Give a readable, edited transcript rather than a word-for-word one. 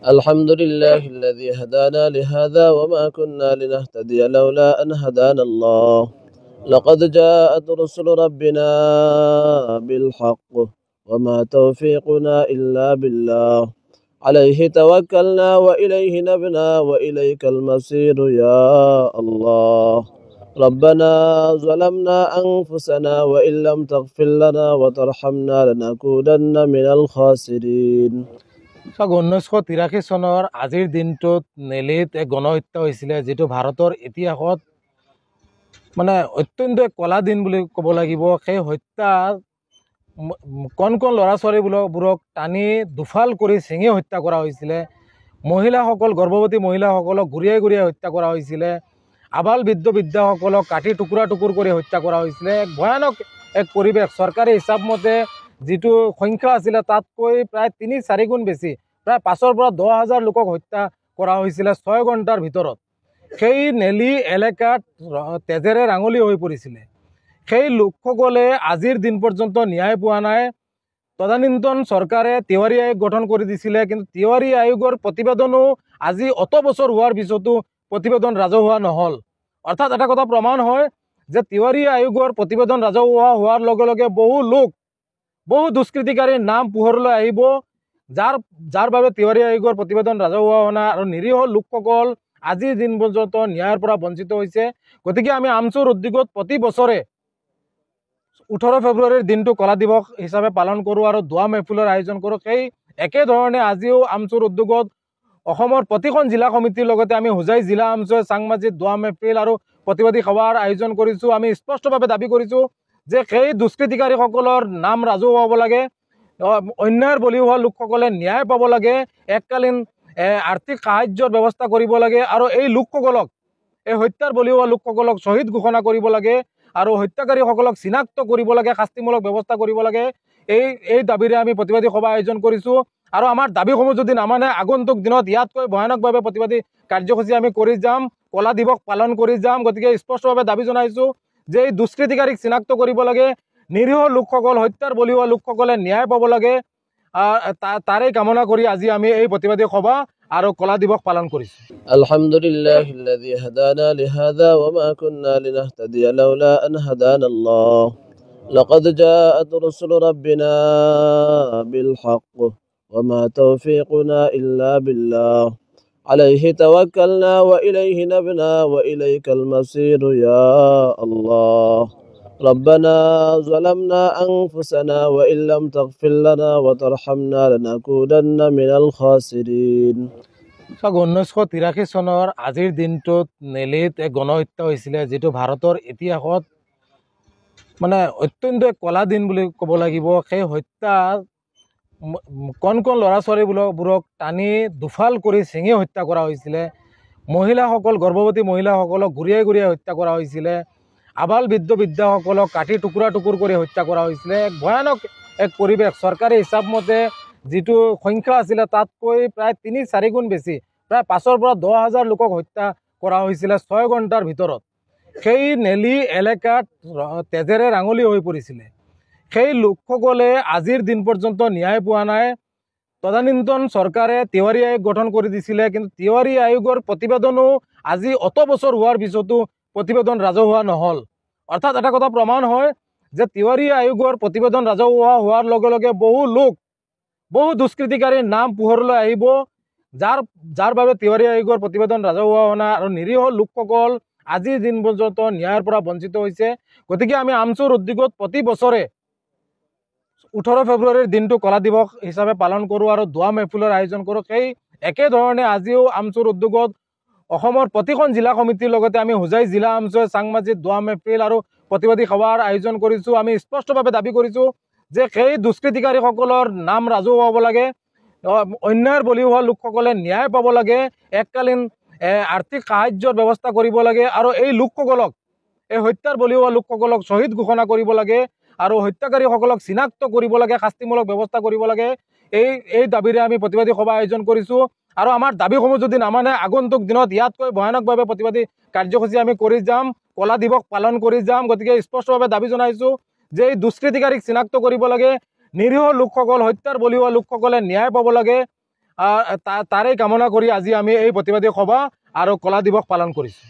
الحمد لله الذي هدانا لهذا وما كنا لنهتدي لولا أن هدانا الله. لقد جاءت رسل ربنا بالحق وما توفيقنا إلا بالله. عليه توكلنا وإليه نبنا وإليك المصير يا الله. ربنا ظلمنا أنفسنا وإن لم تغفر لنا وترحمنا لنكونن من الخاسرين. 1983 চনৰ আজিৰ দিনটোত নেলিত এক গণহত্যা হৈছিলে, যেটো ভাৰতৰ ইতিহাসত মানে অত্যন্ত কলা দিন বুলি ক'ব লাগিব। সেই হত্যা কণ কণ ল'ৰা ছোৱালীবোৰক টানি দুফাল কৰি ছিঙি হত্যা কৰা হৈছিলে। মহিলাসকল, গৰ্ভৱতী মহিলাসকলক ঘূৰিয়াই ঘূৰিয়াই হত্যা কৰা হৈছিলে। আবাল বৃদ্ধ বৃদ্ধাসকলক কাটি টুকুৰা টুকুৰ কৰি হত্যা কৰা হৈছিলে। এক ভয়ানক এক পৰিৱেশ। চৰকাৰী হিচাপ মতে যিটো সংখ্যা আছিলে তাতকৈ প্ৰায় ৩-৪ গুণ বেছি, প্ৰায় ৫,০০০ পৰা ১০,০০০ লোকক হত্যা কৰা হৈছিলে ৬ ঘণ্টাৰ ভিতৰত। সেই নেলি এলেকাত তেজেৰে ৰাঙলী হৈ পৰিছিলে। সেই লোকসকলে আজিৰ দিন পৰ্যন্ত ন্যায় পোৱা নাই। তদানীন্তন চৰকাৰে তিৱাৰী আয়োগ গঠন কৰি দিছিলে, কিন্তু তিৱাৰী আয়োগৰ প্ৰতিবেদনো আজি অত বছৰ হোৱাৰ পিছতো প্ৰতিবেদন ৰাজহুৱা নহ'ল। অৰ্থাৎ এটা কথা প্ৰমাণ হয় যে তিৱাৰী আয়োগৰ প্ৰতিবেদন ৰাজহুৱা হোৱাৰ লগে লগে বহু দুষ্কৃতিকাৰীৰ নাম পোহৰলৈ আহিব, যাৰ বাবে তিৱাৰী আয়োগৰ প্ৰতিবেদন ৰাজহুৱা হোৱা নাই আৰু নিৰীহ লোকসকল আজিৰ দিন পৰ্যন্ত ন্যায়ৰ পৰা বঞ্চিত হৈছে। গতিকে আমি আমচুৰ উদ্যোগত প্ৰতি বছৰে 18 ফেব্ৰুৱাৰীৰ দিনটো কলা দিৱস হিচাপে পালন কৰোঁ আৰু দোৱা মেহফিলৰ আয়োজন কৰোঁ। সেই একেধৰণে আজিও আমচুৰ উদ্যোগত অসমৰ প্ৰতিখন জিলা সমিতিৰ লগতে আমি হোজাই জিলা আমচুৱে চাংমাজিত দোৱা মেহফিল আৰু প্ৰতিবাদী সভাৰ আয়োজন কৰিছোঁ। আমি স্পষ্টভাৱে দাবী কৰিছোঁ যে সেই দুষ্কৃতিকাৰীসকলৰ নাম ৰাজহুৱা হ'ব লাগে, অন্যায়ৰ বলি হোৱা লোকসকলে ন্যায় পাব লাগে, এককালীন আৰ্থিক সাহায্যৰ ব্যৱস্থা কৰিব লাগে আৰু এই লোকসকলক, এই হত্যাৰ বলি হোৱা লোকসকলক শ্বহীদ ঘোষণা কৰিব লাগে আৰু হত্যাকাৰীসকলক চিনাক্ত কৰিব লাগে, শাস্তিমূলক ব্যৱস্থা কৰিব লাগে। এই দাবীৰে আমি প্ৰতিবাদী সভা আয়োজন কৰিছোঁ আৰু আমাৰ দাবীসমূহ যদি নামানে আগন্তুক দিনত ইয়াতকৈ ভয়ানকভাৱে প্ৰতিবাদী কাৰ্যসূচী আমি কৰি যাম, কলা দিৱস পালন কৰি যাম। গতিকে স্পষ্টভাৱে দাবী জনাইছোঁ যে এই দুষ্কৃতিকাৰীক চিনাক্ত কৰিব লাগে, নিৰীহ লোকসকল, হত্যাৰ বলি হোৱা লোকসকলে ন্যায় পাব লাগে। তাৰে কামনা কৰি আজি আমি এই প্ৰতিবাদী সভা আৰু কলা দিৱস পালন কৰিছোঁ। আলহামদুলিল্লাহ الذي هدانا لهذا وما كنا لنهتدي لولا أن هدانا الله. لقد جاءت رسل ربنا بالحق وما توفيقنا إلا بالله. عليه توكلنا وإليه نبنا وإليك المصير يا الله. ربنا ظلمنا أنفسنا وإن لم تغفر لنا وترحمنا لنكونن من الخاسرين. 1983 চনৰ আজিৰ দিনটোত নেলিত এক গণহত্যা হৈছিলে, যিটো ভাৰতৰ ইতিহাসত মানে অত্যন্ত কলা দিন বুলি ক'ব লাগিব। সেই হত্যা কণ কণ ল'ৰা ছোৱালীবোৰক টানি দুফাল কৰি ছিঙি হত্যা কৰা হৈছিলে। মহিলাসকল, গৰ্ভৱতী মহিলাসকলক ঘূৰিয়াই ঘূৰিয়াই হত্যা কৰা হৈছিলে। আবাল বৃদ্ধ বৃদ্ধাসকলক কাটি টুকুৰা টুকুৰ কৰি হত্যা কৰা হৈছিলে। এক ভয়ানক এক পৰিৱেশ। চৰকাৰী হিচাপ মতে যিটো সংখ্যা আছিলে তাতকৈ প্ৰায় ৩-৪ গুণ বেছি, প্ৰায় ৫,০০০ পৰা ১০,০০০ লোকক হত্যা কৰা হৈছিলে ৬ ঘণ্টাৰ ভিতৰত। সেই নেলি এলেকাত তেজেৰে ৰাঙলী হৈ পৰিছিলে। সেই লোকসকলে আজিৰ দিন পৰ্যন্ত ন্যায় পোৱা নাই। তদানীন্তন চৰকাৰে তিৱাৰী আয়োগ গঠন কৰি দিছিলে, কিন্তু তিৱাৰী আয়োগৰ প্ৰতিবেদনো আজি অত বছৰ হোৱাৰ পিছতো প্ৰতিবেদন ৰাজহুৱা নহ'ল। অৰ্থাৎ এটা কথা প্ৰমাণ হয় যে তিৱাৰী আয়োগৰ প্ৰতিবেদন ৰাজহুৱা হোৱাৰ লগে লগে বহু দুষ্কৃতিকাৰীৰ নাম পোহৰলৈ আহিব, যাৰ বাবে তিৱাৰী আয়োগৰ প্ৰতিবেদন ৰাজহুৱা হোৱা নাই আৰু নিৰীহ লোকসকল আজিৰ দিন পৰ্যন্ত ন্যায়ৰ পৰা বঞ্চিত হৈছে। গতিকে আমি আমচুৰ উদ্যোগত প্ৰতি বছৰে 18 ফেব্ৰুৱাৰীৰ দিনটো কলা দিৱস হিচাপে পালন কৰোঁ আৰু দোৱা মেহফিলৰ আয়োজন কৰোঁ। সেই একেধৰণে আজিও আমচুৰ উদ্যোগত অসমৰ প্ৰতিখন জিলা সমিতিৰ লগতে আমি হোজাই জিলা আমচুৱে চাংমাজিত দোৱা মেহফিল আৰু প্ৰতিবাদী সভাৰ আয়োজন কৰিছোঁ। আমি স্পষ্টভাৱে দাবী কৰিছোঁ যে সেই দুষ্কৃতিকাৰীসকলৰ নাম ৰাজহুৱা হ'ব লাগে, অন্যায়ৰ বলি হোৱা লোকসকলে ন্যায় পাব লাগে, এককালীন আৰ্থিক সাহায্যৰ ব্যৱস্থা কৰিব লাগে আৰু এই লোকসকলক, এই হত্যাৰ বলি হোৱা লোকসকলক শ্বহীদ ঘোষণা কৰিব লাগে আৰু হত্যাকাৰীসকলক চিনাক্ত কৰিব লাগে, শাস্তিমূলক ব্যৱস্থা কৰিব লাগে। এই দাবীৰে আমি প্ৰতিবাদী সভা আয়োজন কৰিছোঁ আৰু আমাৰ দাবীসমূহ যদি নামানে আগন্তুক দিনত ইয়াতকৈ ভয়ানকভাৱে প্ৰতিবাদী কাৰ্যসূচী আমি কৰি যাম, কলা দিৱস পালন কৰি যাম। গতিকে স্পষ্টভাৱে দাবী জনাইছোঁ যে এই দুষ্কৃতিকাৰীক চিনাক্ত কৰিব লাগে, নিৰীহ লোকসকল, হত্যাৰ বলি হোৱা লোকসকলে ন্যায় পাব লাগে তাৰে কামনা কৰি আজি আমি এই প্ৰতিবাদী সভা আৰু কলা দিৱস পালন কৰিছোঁ।